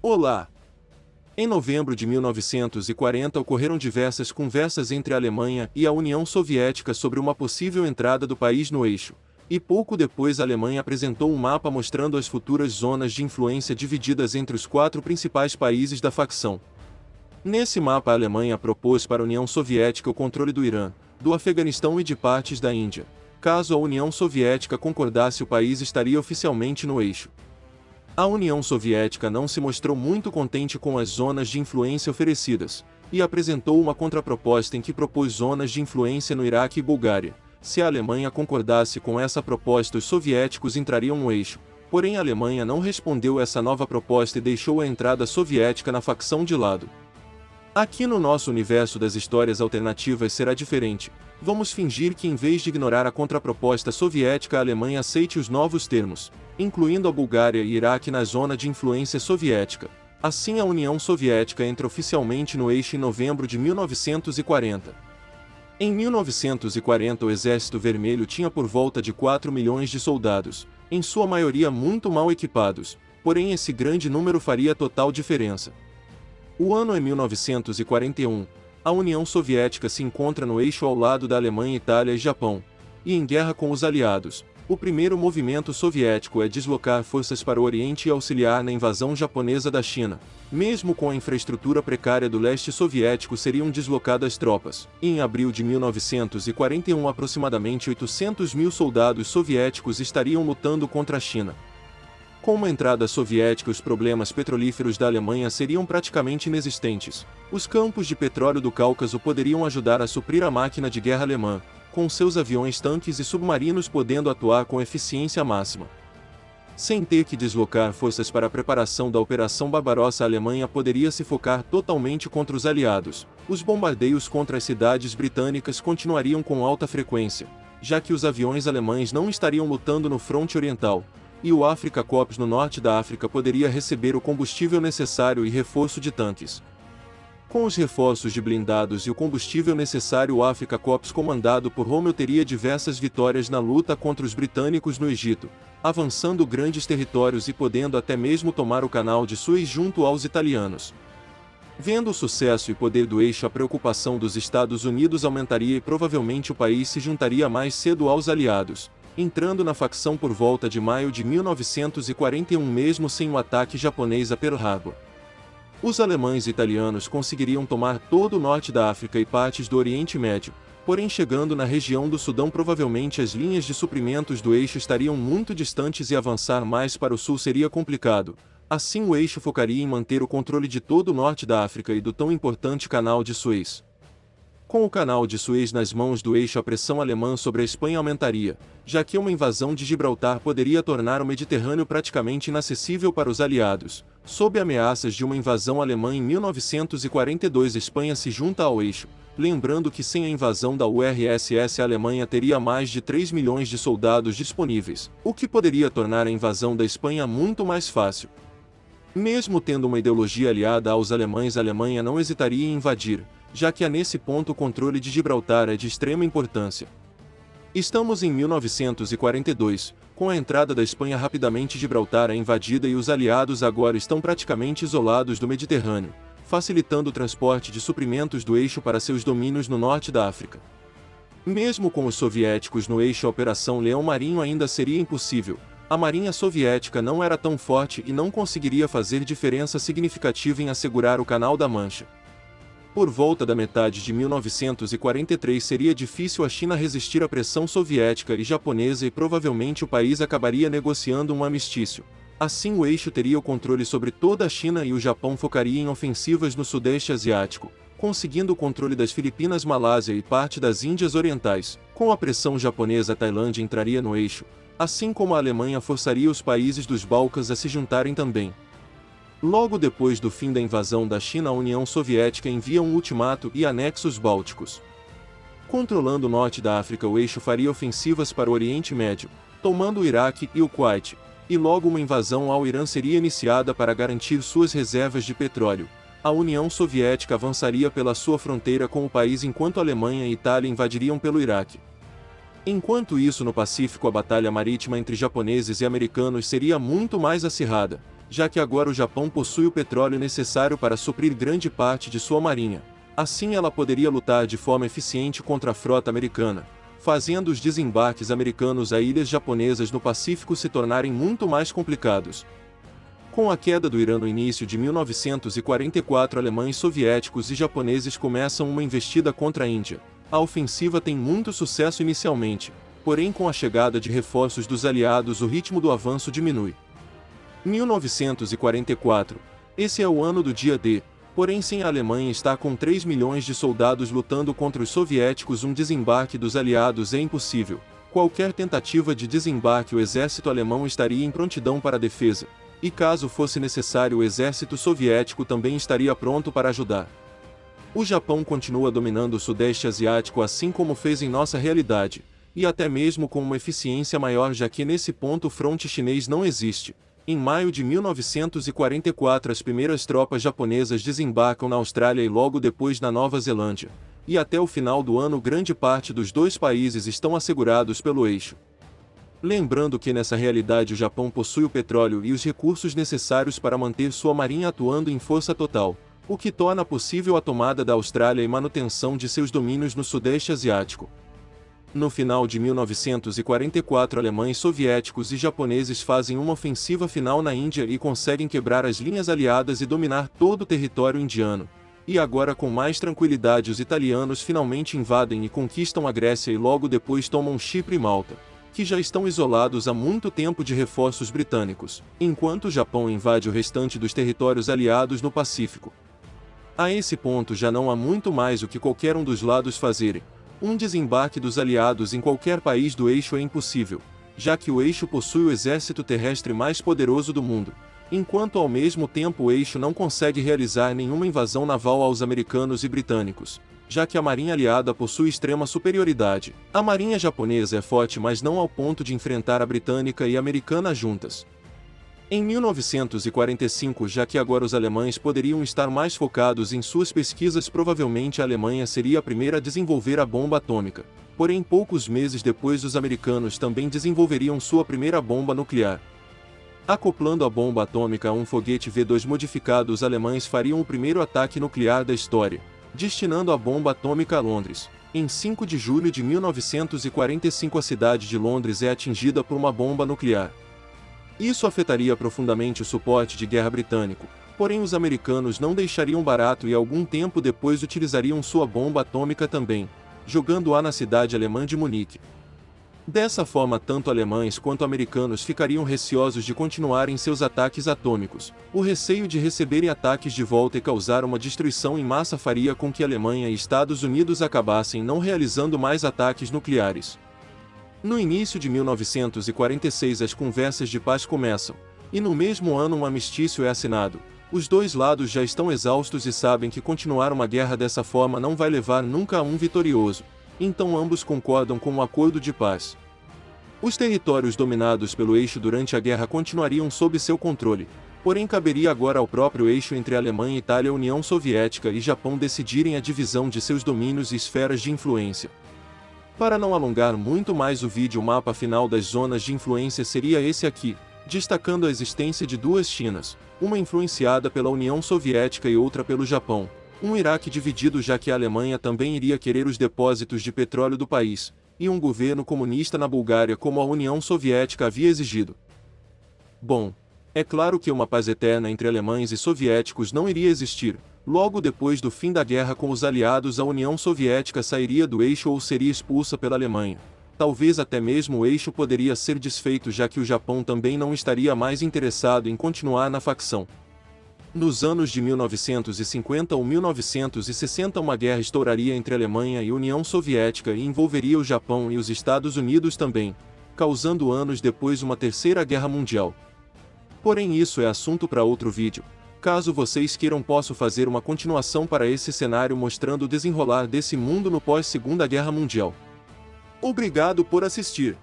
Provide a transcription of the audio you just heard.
Olá! Em novembro de 1940 ocorreram diversas conversas entre a Alemanha e a União Soviética sobre uma possível entrada do país no eixo, e pouco depois a Alemanha apresentou um mapa mostrando as futuras zonas de influência divididas entre os 4 principais países da facção. Nesse mapa a Alemanha propôs para a União Soviética o controle do Irã, do Afeganistão e de partes da Índia. Caso a União Soviética concordasse, o país estaria oficialmente no eixo. A União Soviética não se mostrou muito contente com as zonas de influência oferecidas, e apresentou uma contraproposta em que propôs zonas de influência no Iraque e Bulgária. Se a Alemanha concordasse com essa proposta, os soviéticos entrariam no eixo, porém a Alemanha não respondeu essa nova proposta e deixou a entrada soviética na facção de lado. Aqui no nosso universo das histórias alternativas será diferente. Vamos fingir que, em vez de ignorar a contraproposta soviética, a Alemanha aceite os novos termos, incluindo a Bulgária e Iraque na zona de influência soviética. Assim, a União Soviética entra oficialmente no eixo em novembro de 1940. Em 1940, o Exército Vermelho tinha por volta de 4 milhões de soldados, em sua maioria muito mal equipados, porém esse grande número faria total diferença. O ano é 1941. A União Soviética se encontra no eixo ao lado da Alemanha, Itália e Japão, e em guerra com os aliados. O primeiro movimento soviético é deslocar forças para o Oriente e auxiliar na invasão japonesa da China. Mesmo com a infraestrutura precária do leste soviético, seriam deslocadas tropas. E em abril de 1941, aproximadamente 800 mil soldados soviéticos estariam lutando contra a China. Com uma entrada soviética, os problemas petrolíferos da Alemanha seriam praticamente inexistentes. Os campos de petróleo do Cáucaso poderiam ajudar a suprir a máquina de guerra alemã, com seus aviões, tanques e submarinos podendo atuar com eficiência máxima. Sem ter que deslocar forças para a preparação da Operação Barbarossa, a Alemanha poderia se focar totalmente contra os aliados. Os bombardeios contra as cidades britânicas continuariam com alta frequência, já que os aviões alemães não estariam lutando no fronte oriental, e o Afrika Korps no norte da África poderia receber o combustível necessário e reforço de tanques. Com os reforços de blindados e o combustível necessário, o Afrika Korps comandado por Rommel teria diversas vitórias na luta contra os britânicos no Egito, avançando grandes territórios e podendo até mesmo tomar o Canal de Suez junto aos italianos. Vendo o sucesso e poder do eixo, a preocupação dos Estados Unidos aumentaria e provavelmente o país se juntaria mais cedo aos aliados, entrando na facção por volta de maio de 1941, mesmo sem o ataque japonês a Pearl Harbor. Os alemães e italianos conseguiriam tomar todo o norte da África e partes do Oriente Médio, porém chegando na região do Sudão provavelmente as linhas de suprimentos do eixo estariam muito distantes e avançar mais para o sul seria complicado. Assim, o eixo focaria em manter o controle de todo o norte da África e do tão importante Canal de Suez. Com o Canal de Suez nas mãos do eixo, a pressão alemã sobre a Espanha aumentaria, já que uma invasão de Gibraltar poderia tornar o Mediterrâneo praticamente inacessível para os aliados. Sob ameaças de uma invasão alemã em 1942, a Espanha se junta ao eixo, lembrando que sem a invasão da URSS a Alemanha teria mais de 3 milhões de soldados disponíveis, o que poderia tornar a invasão da Espanha muito mais fácil. Mesmo tendo uma ideologia aliada aos alemães, a Alemanha não hesitaria em invadir, já que nesse ponto o controle de Gibraltar é de extrema importância. Estamos em 1942, com a entrada da Espanha rapidamente Gibraltar é invadida e os aliados agora estão praticamente isolados do Mediterrâneo, facilitando o transporte de suprimentos do eixo para seus domínios no norte da África. Mesmo com os soviéticos no eixo, a Operação Leão Marinho ainda seria impossível. A marinha soviética não era tão forte e não conseguiria fazer diferença significativa em assegurar o Canal da Mancha. Por volta da metade de 1943 seria difícil a China resistir à pressão soviética e japonesa e provavelmente o país acabaria negociando um armistício. Assim, o eixo teria o controle sobre toda a China e o Japão focaria em ofensivas no Sudeste Asiático, conseguindo o controle das Filipinas, Malásia e parte das Índias Orientais. Com a pressão japonesa, a Tailândia entraria no eixo, assim como a Alemanha forçaria os países dos Balcãs a se juntarem também. Logo depois do fim da invasão da China, a União Soviética envia um ultimato e anexa os Bálticos. Controlando o norte da África, o eixo faria ofensivas para o Oriente Médio, tomando o Iraque e o Kuwait, e logo uma invasão ao Irã seria iniciada para garantir suas reservas de petróleo. A União Soviética avançaria pela sua fronteira com o país enquanto a Alemanha e Itália invadiriam pelo Iraque. Enquanto isso, no Pacífico, a batalha marítima entre japoneses e americanos seria muito mais acirrada, já que agora o Japão possui o petróleo necessário para suprir grande parte de sua marinha. Assim ela poderia lutar de forma eficiente contra a frota americana, fazendo os desembarques americanos a ilhas japonesas no Pacífico se tornarem muito mais complicados. Com a queda do Irã no início de 1944, alemães, soviéticos e japoneses começam uma investida contra a Índia. A ofensiva tem muito sucesso inicialmente, porém com a chegada de reforços dos aliados o ritmo do avanço diminui. 1944. Esse é o ano do dia D, porém sem a Alemanha estar com 3 milhões de soldados lutando contra os soviéticos, um desembarque dos aliados é impossível. Qualquer tentativa de desembarque, o exército alemão estaria em prontidão para a defesa, e caso fosse necessário o exército soviético também estaria pronto para ajudar. O Japão continua dominando o Sudeste Asiático assim como fez em nossa realidade, e até mesmo com uma eficiência maior, já que nesse ponto o fronte chinês não existe. Em maio de 1944 as primeiras tropas japonesas desembarcam na Austrália e logo depois na Nova Zelândia, e até o final do ano grande parte dos dois países estão assegurados pelo eixo. Lembrando que nessa realidade o Japão possui o petróleo e os recursos necessários para manter sua marinha atuando em força total, o que torna possível a tomada da Austrália e manutenção de seus domínios no Sudeste Asiático. No final de 1944, alemães, soviéticos e japoneses fazem uma ofensiva final na Índia e conseguem quebrar as linhas aliadas e dominar todo o território indiano. E agora, com mais tranquilidade, os italianos finalmente invadem e conquistam a Grécia e logo depois tomam Chipre e Malta, que já estão isolados há muito tempo de reforços britânicos, enquanto o Japão invade o restante dos territórios aliados no Pacífico. A esse ponto já não há muito mais o que qualquer um dos lados fazerem. Um desembarque dos aliados em qualquer país do eixo é impossível, já que o eixo possui o exército terrestre mais poderoso do mundo, enquanto ao mesmo tempo o eixo não consegue realizar nenhuma invasão naval aos americanos e britânicos, já que a marinha aliada possui extrema superioridade. A marinha japonesa é forte, mas não ao ponto de enfrentar a britânica e a americana juntas. Em 1945, já que agora os alemães poderiam estar mais focados em suas pesquisas, provavelmente a Alemanha seria a primeira a desenvolver a bomba atômica. Porém, poucos meses depois os americanos também desenvolveriam sua primeira bomba nuclear. Acoplando a bomba atômica a um foguete V2 modificado, os alemães fariam o primeiro ataque nuclear da história, destinando a bomba atômica a Londres. Em 5 de julho de 1945, a cidade de Londres é atingida por uma bomba nuclear. Isso afetaria profundamente o suporte de guerra britânico, porém os americanos não deixariam barato e algum tempo depois utilizariam sua bomba atômica também, jogando-a na cidade alemã de Munique. Dessa forma, tanto alemães quanto americanos ficariam receosos de continuarem seus ataques atômicos. O receio de receberem ataques de volta e causar uma destruição em massa faria com que Alemanha e Estados Unidos acabassem não realizando mais ataques nucleares. No início de 1946 as conversas de paz começam, e no mesmo ano um armistício é assinado. Os dois lados já estão exaustos e sabem que continuar uma guerra dessa forma não vai levar nunca a um vitorioso, então ambos concordam com um acordo de paz. Os territórios dominados pelo eixo durante a guerra continuariam sob seu controle, porém caberia agora ao próprio eixo entre Alemanha, Itália, União Soviética e Japão decidirem a divisão de seus domínios e esferas de influência. Para não alongar muito mais o vídeo, o mapa final das zonas de influência seria esse aqui, destacando a existência de duas Chinas, uma influenciada pela União Soviética e outra pelo Japão, um Iraque dividido já que a Alemanha também iria querer os depósitos de petróleo do país, e um governo comunista na Bulgária como a União Soviética havia exigido. Bom, é claro que uma paz eterna entre alemães e soviéticos não iria existir. Logo depois do fim da guerra com os aliados, a União Soviética sairia do eixo ou seria expulsa pela Alemanha. Talvez até mesmo o eixo poderia ser desfeito, já que o Japão também não estaria mais interessado em continuar na facção. Nos anos de 1950 ou 1960 uma guerra estouraria entre Alemanha e União Soviética e envolveria o Japão e os Estados Unidos também, causando anos depois uma terceira guerra mundial. Porém isso é assunto para outro vídeo. Caso vocês queiram, posso fazer uma continuação para esse cenário mostrando o desenrolar desse mundo no pós-Segunda Guerra Mundial. Obrigado por assistir.